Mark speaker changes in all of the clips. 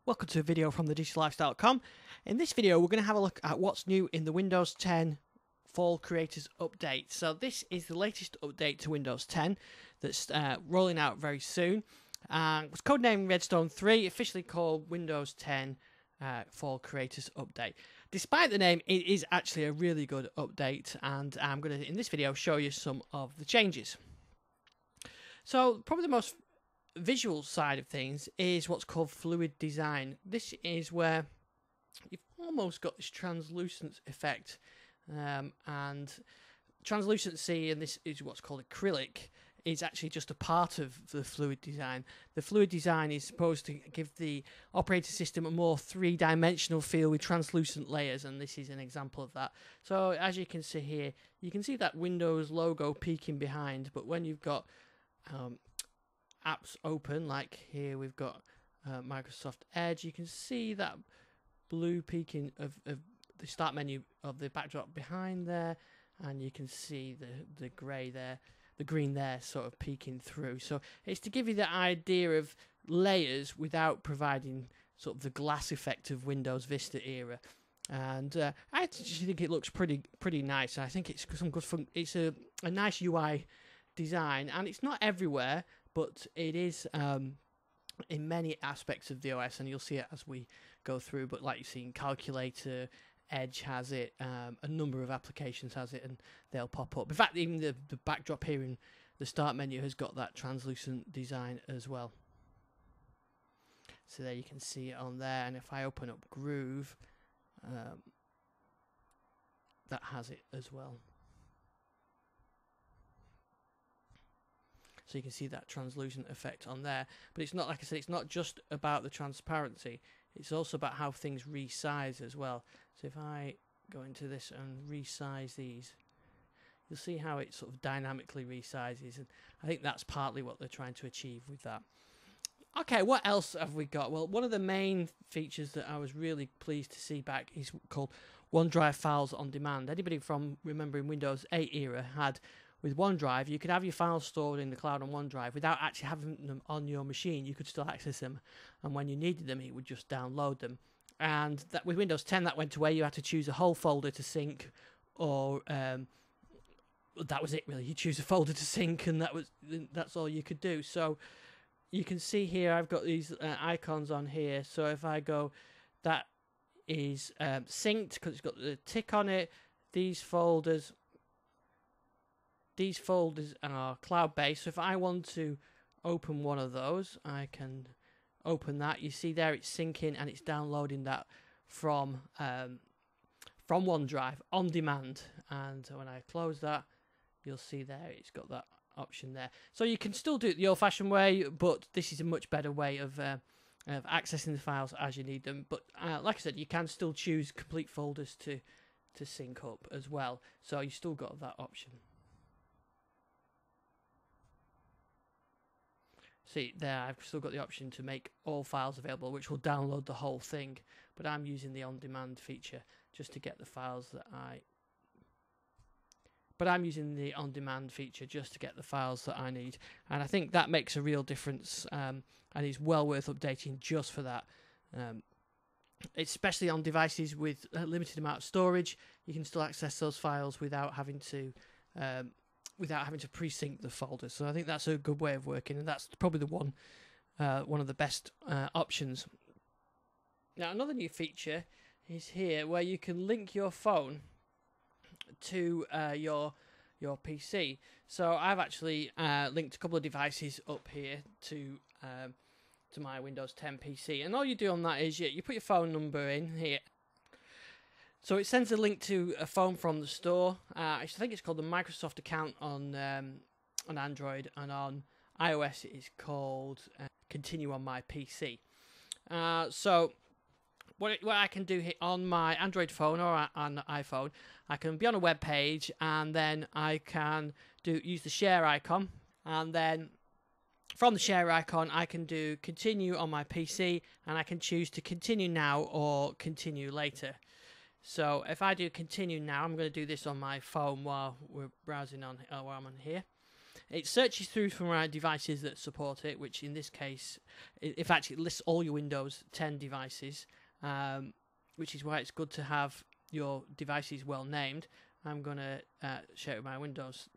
Speaker 1: Welcome to a video from thedigital.com. In this video, we're going to have a look at what's new in the Windows 10 Fall Creators Update. So this is the latest update to Windows 10 that's rolling out very soon. It's codenamed Redstone 3, officially called Windows 10 Fall Creators Update. Despite the name, it is actually a really good update, and I'm going to, in this video, show you some of the changes. So probably the most visual side of things is what's called fluid design. This is where you've almost got this translucent effect, and translucency, and this is what's called acrylic, is actually just a part of the fluid design. The fluid design is supposed to give the operating system a more three-dimensional feel with translucent layers, and this is an example of that. So as you can see here, you can see that Windows logo peeking behind, but when you've got apps open, like here we've got Microsoft Edge, you can see that blue peeking of the start menu of the backdrop behind there, and you can see the grey there, the green there sort of peeking through. So it's to give you the idea of layers without providing sort of the glass effect of Windows Vista era. And I actually think it looks pretty nice. I think it's some good fun. It's a nice UI design, and it's not everywhere, but it is in many aspects of the OS, and you'll see it as we go through. But like you've seen, Calculator, Edge has it, a number of applications has it, and they'll pop up. In fact, even the backdrop here in the start menu has got that translucent design as well. So there you can see it on there, and if I open up Groove, that has it as well. So you can see that translucent effect on there. But it's not, like I said, it's not just about the transparency. It's also about how things resize as well. So if I go into this and resize these, you'll see how it sort of dynamically resizes. And I think that's partly what they're trying to achieve with that. Okay, what else have we got? Well, one of the main features that I was really pleased to see back is called OneDrive Files on Demand. Anybody from remembering Windows 8 era had, with OneDrive, you could have your files stored in the cloud on OneDrive without actually having them on your machine. You could still access them, and when you needed them, it would just download them. And that with Windows 10, that went away. You had to choose a whole folder to sync, or that was it really. You choose a folder to sync, and that's all you could do. So you can see here, I've got these icons on here. So if I go, that is synced because it's got the tick on it. These folders are cloud-based, so if I want to open one of those, I can open that. You see there it's syncing and it's downloading that from OneDrive on demand. And when I close that, you'll see there it's got that option there. So you can still do it the old-fashioned way, but this is a much better way of accessing the files as you need them. But like I said, you can still choose complete folders to sync up as well. So you still got that option. See there, I've still got the option to make all files available, which will download the whole thing. But I'm using the on-demand feature just to get the files that I need. And I think that makes a real difference, and is well worth updating just for that. Especially on devices with a limited amount of storage, you can still access those files without having to pre-sync the folders. So I think that's a good way of working, and that's probably the one of the best options. Now, another new feature is here where you can link your phone to your PC. So I've actually linked a couple of devices up here to my Windows 10 PC, and all you do on that is you put your phone number in here. So it sends a link to a phone from the store. I think it's called the Microsoft account on Android, and on iOS it is called Continue on My PC. So what I can do here on my Android phone or on iPhone, I can be on a web page, and then I can use the share icon, and then from the share icon I can do Continue on My PC, and I can choose to continue now or continue later. So if I do continue now, I'm going to do this on my phone while we're browsing on while I'm on here. it searches through for devices that support it, which in this case, in fact, it lists all your Windows 10 devices, which is why it's good to have your devices well named. I'm going to share it with my Windows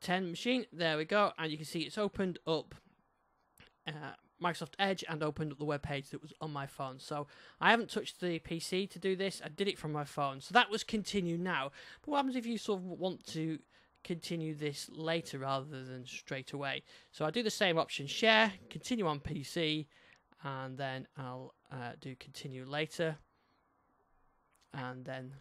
Speaker 1: 10 machine. There we go, and you can see it's opened up Microsoft Edge and opened up the web page that was on my phone. So I haven't touched the PC to do this. I did it from my phone. So that was continue now. But what happens if you sort of want to continue this later rather than straight away? So I do the same option, share, continue on PC, and then I'll do continue later. And then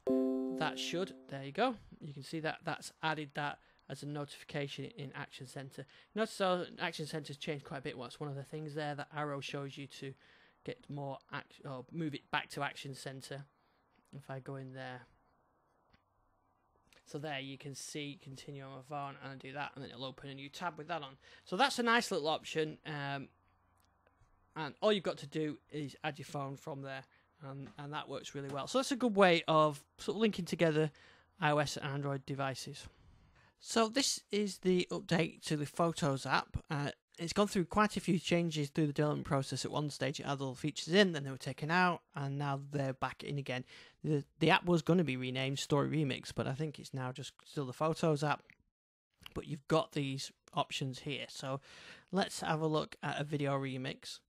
Speaker 1: that should, there you go. You can see that that's added that as a notification in Action Center. Notice how Action Center's changed quite a bit. What's one of the things there? That arrow shows you to get more or move it back to Action Center. If I go in there, so there you can see continue on my phone, and I do that, and then it'll open a new tab with that on. So that's a nice little option, and all you've got to do is add your phone from there, and that works really well. So that's a good way of sort of linking together iOS and Android devices. So this is the update to the Photos app. It's gone through quite a few changes through the development process. At one stage it had all the features in, then they were taken out, and now they're back in again. The app was going to be renamed Story Remix, but I think it's now just still the Photos app. But you've got these options here. So let's have a look at a video remix.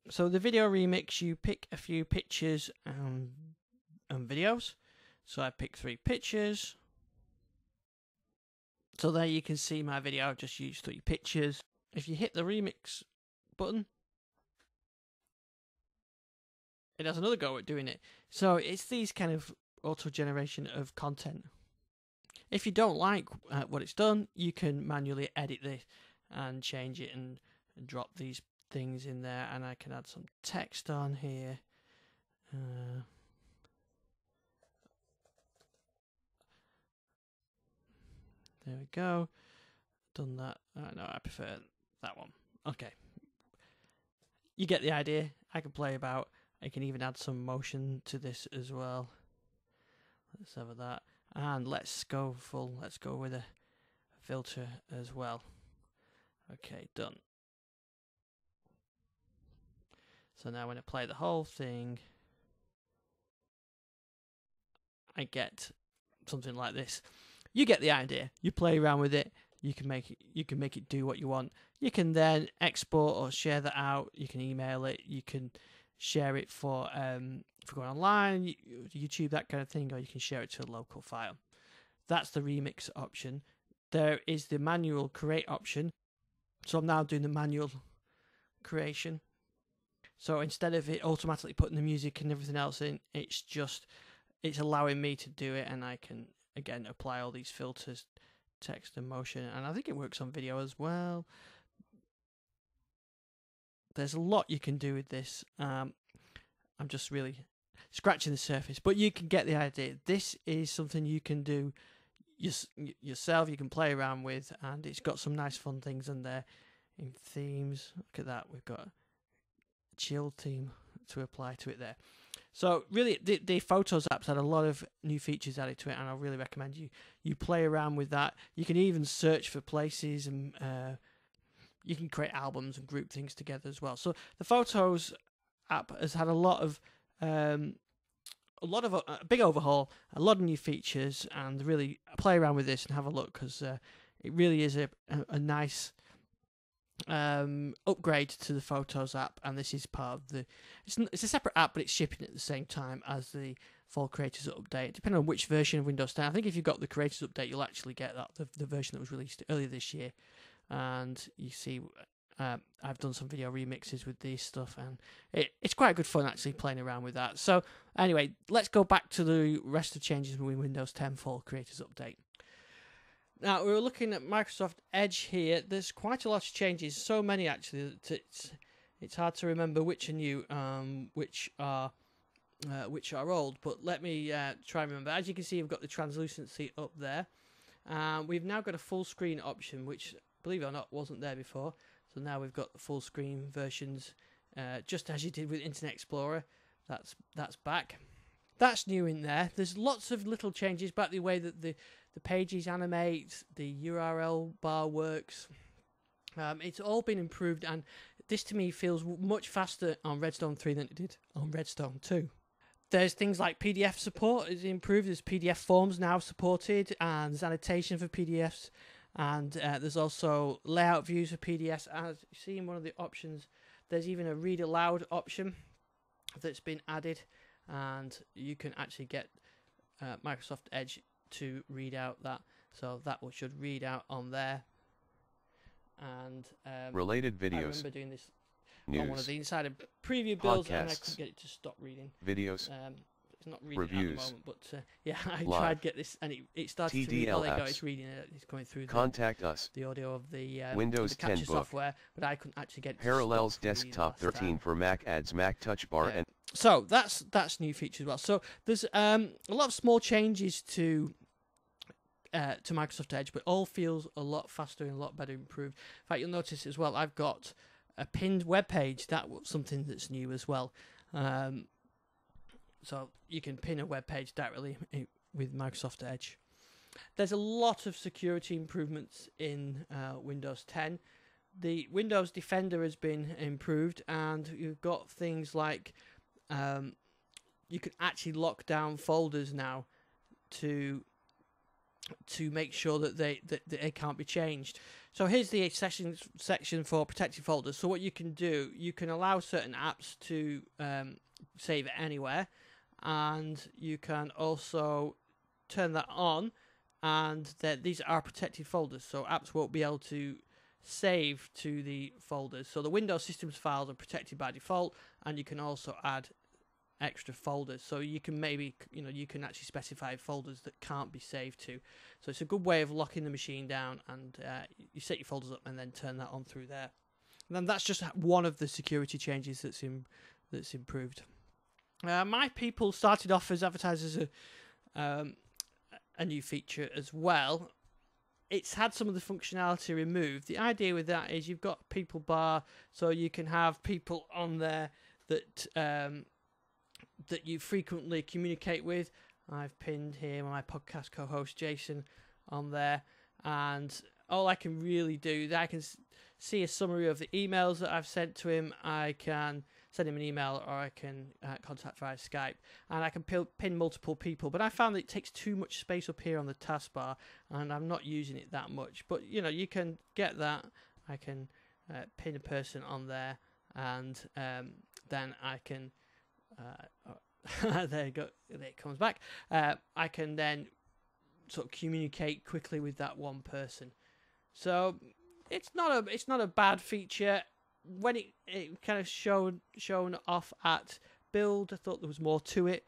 Speaker 1: So the video remix, you pick a few pictures and videos. So I picked 3 pictures. So there you can see my video. I've just used 3 pictures. If you hit the remix button, it has another go at doing it. So it's these kind of auto generation of content. If you don't like what it's done, you can manually edit this and change it and drop these things in there. And I can add some text on here. There we go. Done that. No, I prefer that one. Okay. You get the idea. I can play about. I can even add some motion to this as well. Let's have that. And let's go full. Let's go with a filter as well. Okay, done. So now when I play the whole thing, I get something like this. You get the idea. You play around with it. You can make it do what you want. You can then export or share that out. You can email it. You can share it for going online, YouTube, that kind of thing, or you can share it to a local file. That's the remix option. There is the manual create option. So I'm now doing the manual creation. So instead of it automatically putting the music and everything else in, it's allowing me to do it, and I can again apply all these filters, text and motion, and I think it works on video as well. There's a lot you can do with this. I'm just really scratching the surface, but you can get the idea. This is something you can do yourself. You can play around with, and it's got some nice fun things in there. In themes, look at that. We've got a chill theme to apply to it there. So really, the Photos apps had a lot of new features added to it, and I really recommend you play around with that. You can even search for places, and you can create albums and group things together as well. So the Photos app has had a big overhaul, a lot of new features, and really play around with this and have a look, because it really is a nice upgrade to the Photos app, and this is part of the. It's a separate app, but it's shipping at the same time as the Fall Creators Update. Depending on which version of Windows 10, I think if you've got the Creators Update, you'll actually get that the version that was released earlier this year. And you see, I've done some video remixes with this stuff, and it's quite good fun actually playing around with that. So anyway, let's go back to the rest of the changes with Windows 10 Fall Creators Update. Now, we were looking at Microsoft Edge here. There's quite a lot of changes, so many actually that it's hard to remember which are new, which are old. But let me try and remember. As you can see, we've got the translucency up there. We've now got a full screen option, which, believe it or not, wasn't there before. So now we've got the full screen versions, just as you did with Internet Explorer. That's back. that's new in there. There's lots of little changes about the way that the pages animate, the URL bar works. It's all been improved, and this to me feels much faster on Redstone 3 than it did on Redstone 2. There's things like PDF support is improved. There's PDF forms now supported, and there's annotation for PDFs, and there's also layout views for PDFs. As you see in one of the options, there's even a read aloud option that's been added, and you can actually get Microsoft Edge to read out that, so that should read out on there. And
Speaker 2: related videos.
Speaker 1: I remember doing this
Speaker 2: News.
Speaker 1: on one of the insider preview builds,
Speaker 2: Podcasts.
Speaker 1: and I couldn't get it to stop reading.
Speaker 2: Videos.
Speaker 1: It's not reading
Speaker 2: Reviews.
Speaker 1: at the moment, but yeah, I
Speaker 2: Live.
Speaker 1: tried to get this, and it started to read. Oh, there you go, it's reading it. It's going through
Speaker 2: Contact us.
Speaker 1: the audio of the
Speaker 2: Windows
Speaker 1: the capture
Speaker 2: 10 book.
Speaker 1: software, but I couldn't actually get it to
Speaker 2: Parallels
Speaker 1: stop reading
Speaker 2: Desktop
Speaker 1: last
Speaker 2: 13
Speaker 1: time.
Speaker 2: for Mac adds Mac Touch Bar and
Speaker 1: So that's new feature as well. So there's a lot of small changes to Microsoft Edge, but all feels a lot faster and a lot better improved. In fact, you'll notice as well, I've got a pinned web page. That's something that's new as well. So you can pin a web page directly with Microsoft Edge. There's a lot of security improvements in Windows 10. The Windows Defender has been improved, and you've got things like you can actually lock down folders now to make sure that they can't be changed. So here's the section for protected folders. So what you can do, you can allow certain apps to save it anywhere, and you can also turn that on, and these are protected folders, so apps won't be able to save to the folders. So the Windows systems files are protected by default, and you can also add extra folders, so you can maybe you can actually specify folders that can't be saved to. So it's a good way of locking the machine down, and you set your folders up and then turn that on through there. And then that's just one of the security changes that's improved. My People started off as advertised as a new feature as well. It's had some of the functionality removed. The idea with that is you've got people bar, so you can have people on there that that you frequently communicate with. I've pinned here my podcast co-host Jason on there, and all I can really do, I can see a summary of the emails that I've sent to him. I can send him an email, or I can contact via Skype, and I can pin multiple people. But I found that it takes too much space up here on the taskbar, and I'm not using it that much. But you can get that. I can pin a person on there, and then I can there you go, there it comes back. I can then sort of communicate quickly with that one person. So it's not a bad feature. When it kind of shown off at build, I thought there was more to it,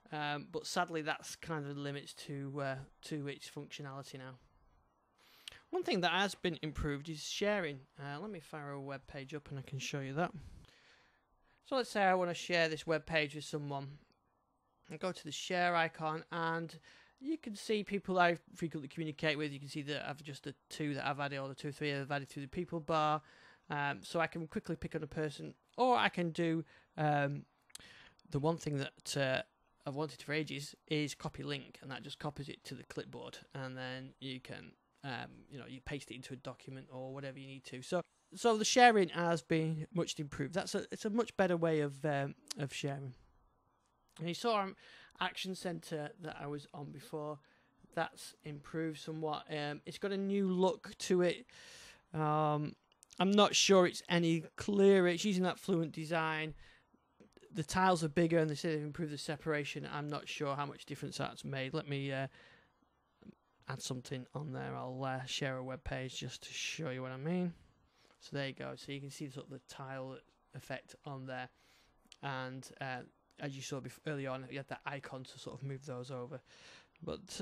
Speaker 1: but sadly that's kind of the limits to its functionality now. One thing that has been improved is sharing. Let me fire a web page up and I can show you that. So let's say I want to share this web page with someone. I go to the share icon, and you can see people I frequently communicate with. You can see that I've just the 2 that I've added, or the 2 or 3 I've added to the people bar. So I can quickly pick on a person, or I can do the one thing that I've wanted for ages is copy link, and that just copies it to the clipboard, and then you can you paste it into a document or whatever you need to. So the sharing has been much improved. It's a much better way of sharing. And you saw Action Center that I was on before. That's improved somewhat. It's got a new look to it. I'm not sure it's any clearer. It's using that Fluent design. The tiles are bigger, and they say they've improved the separation. I'm not sure how much difference that's made. Let me add something on there. I'll share a web page just to show you what I mean. So there you go. So you can see sort of the tile effect on there, and as you saw earlier on, you had that icon to sort of move those over. But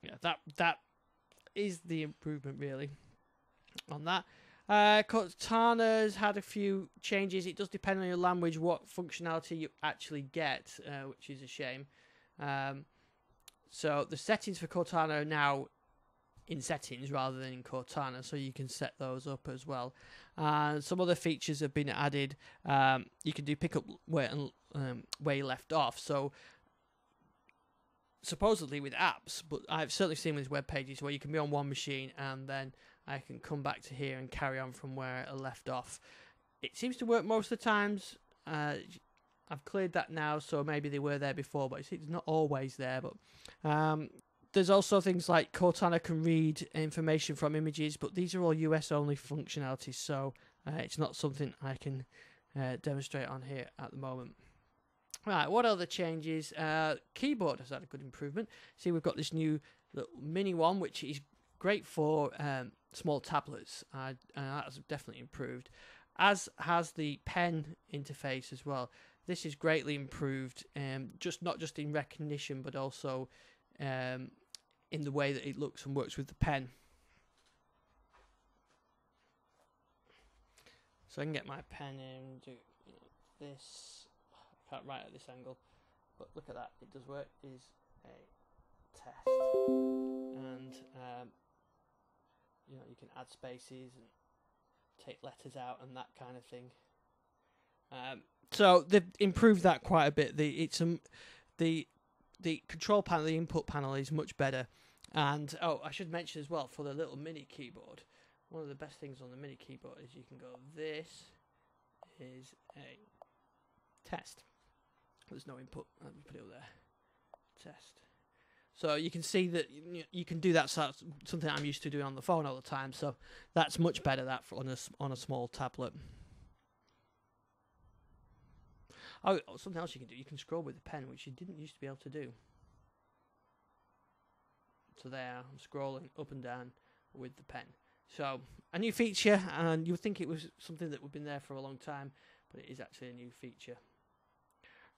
Speaker 1: yeah, that is the improvement really on that. Cortana's had a few changes. It does depend on your language what functionality you actually get, which is a shame. So the settings for Cortana are now in settings rather than in Cortana, so you can set those up as well. And some other features have been added. You can do pick up where you left off. So supposedly with apps, but I've certainly seen with web pages where you can be on one machine and then I can come back to here and carry on from where I left off. It seems to work most of the times. I've cleared that now, so maybe they were there before, but it's not always there. But there's also things like Cortana can read information from images, but these are all US only functionalities, so it's not something I can demonstrate on here at the moment. Right, what other changes? Keyboard has had a good improvement. See, we've got this new little mini one, which is great for small tablets. That has definitely improved, as has the pen interface as well. This is greatly improved, not just in recognition, but also in the way that it looks and works with the pen. So I can get my pen and do this. I can't write at this angle, but look at that. It does work. Is a test, and you can add spaces and take letters out and that kind of thing. So they've improved that quite a bit. The control panel, the input panel is much better. And I should mention as well, for the little mini keyboard, one of the best things on the mini keyboard is you can go, this is a test. There's no input. Let me put it over there. Test. So you can see that you can do that. So something I'm used to doing on the phone all the time. So that's much better on a small tablet. Oh, something else you can do. You can scroll with the pen, which you didn't used to be able to do. So there, I'm scrolling up and down with the pen. So a new feature, and you would think it was something that would have been there for a long time, but it is actually a new feature.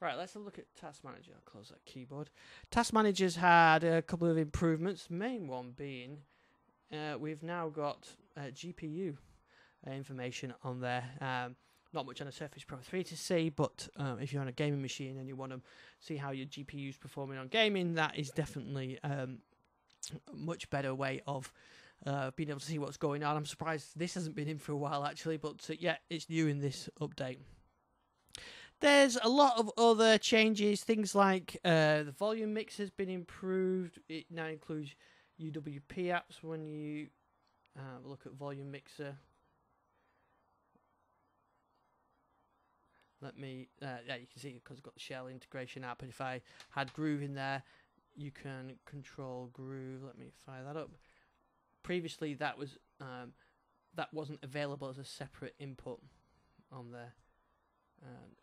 Speaker 1: Right, let's have a look at Task Manager. I'll close that keyboard. Task Manager's had a couple of improvements. The main one being we've now got GPU information on there. Not much on a Surface Pro 3 to see, but if you're on a gaming machine and you want to see how your GPU is performing on gaming, that is definitely a much better way of being able to see what's going on. I'm surprised this hasn't been in for a while, actually, but yeah, it's new in this update. There's a lot of other changes, things like the volume mix has been improved. It now includes UWP apps when you look at volume mixer. Let me, yeah, you can see because I've got the shell integration app, and if I had Groove in there, you can control Groove. Let me fire that up. Previously, that wasn't available as a separate input on there.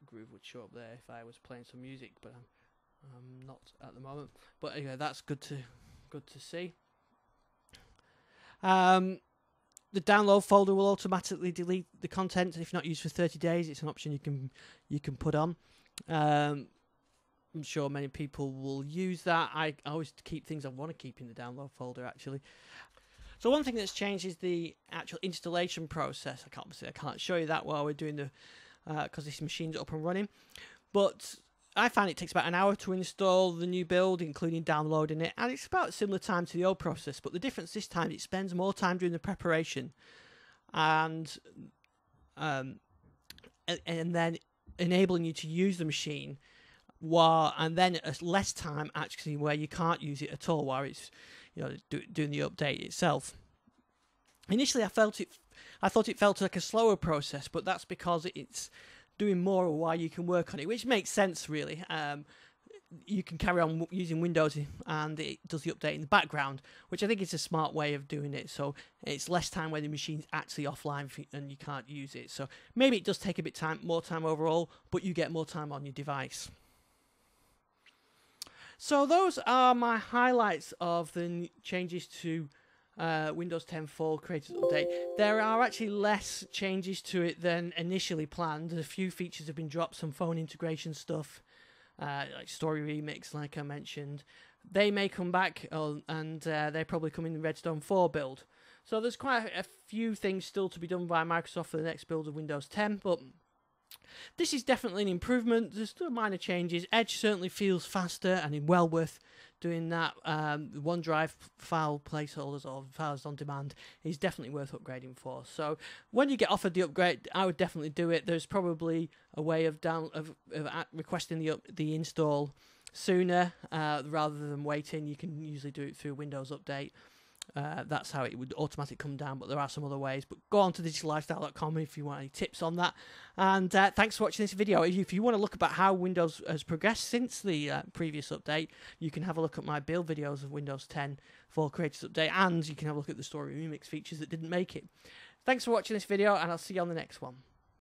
Speaker 1: Groove would show up there if I was playing some music, but I'm not at the moment. But anyway, that's good to see. The download folder will automatically delete the content if not used for 30 days. It's an option you can put on. I'm sure many people will use that. I always keep things I want to keep in the download folder, actually. So one thing that's changed is the actual installation process. I can't show you that while we're doing the because this machine's up and running. But I find it takes about an hour to install the new build, including downloading it, and it's about a similar time to the old process. But the difference this time, it spends more time doing the preparation, and then enabling you to use the machine, and then less time actually where you can't use it at all, while it's doing the update itself. Initially, I thought it felt like a slower process, but that's because it's doing more while you can work on it, which makes sense, really. You can carry on using Windows, and it does the update in the background, which I think is a smart way of doing it. So it's less time when the machine's actually offline and you can't use it. So maybe it does take a bit more time overall, but you get more time on your device. So those are my highlights of the changes to Windows 10 Fall Creators Update. There are actually less changes to it than initially planned. A few features have been dropped, some phone integration stuff, like Story Remix, like I mentioned. They may come back, and they probably come in the Redstone 4 build. So there's quite a few things still to be done by Microsoft for the next build of Windows 10, but this is definitely an improvement. There's still minor changes. Edge certainly feels faster and well worth doing that. OneDrive file placeholders or files on demand is definitely worth upgrading for. So when you get offered the upgrade, I would definitely do it. There's probably a way of requesting the install sooner rather than waiting. You can usually do it through Windows Update. That's how it would automatically come down, but there are some other ways. But go on to digitallifestyle.com if you want any tips on that. And thanks for watching this video. If you want to look about how Windows has progressed since the previous update, you can have a look at my build videos of Windows 10 Fall Creators Update, and you can have a look at the story remix features that didn't make it. Thanks for watching this video, and I'll see you on the next one.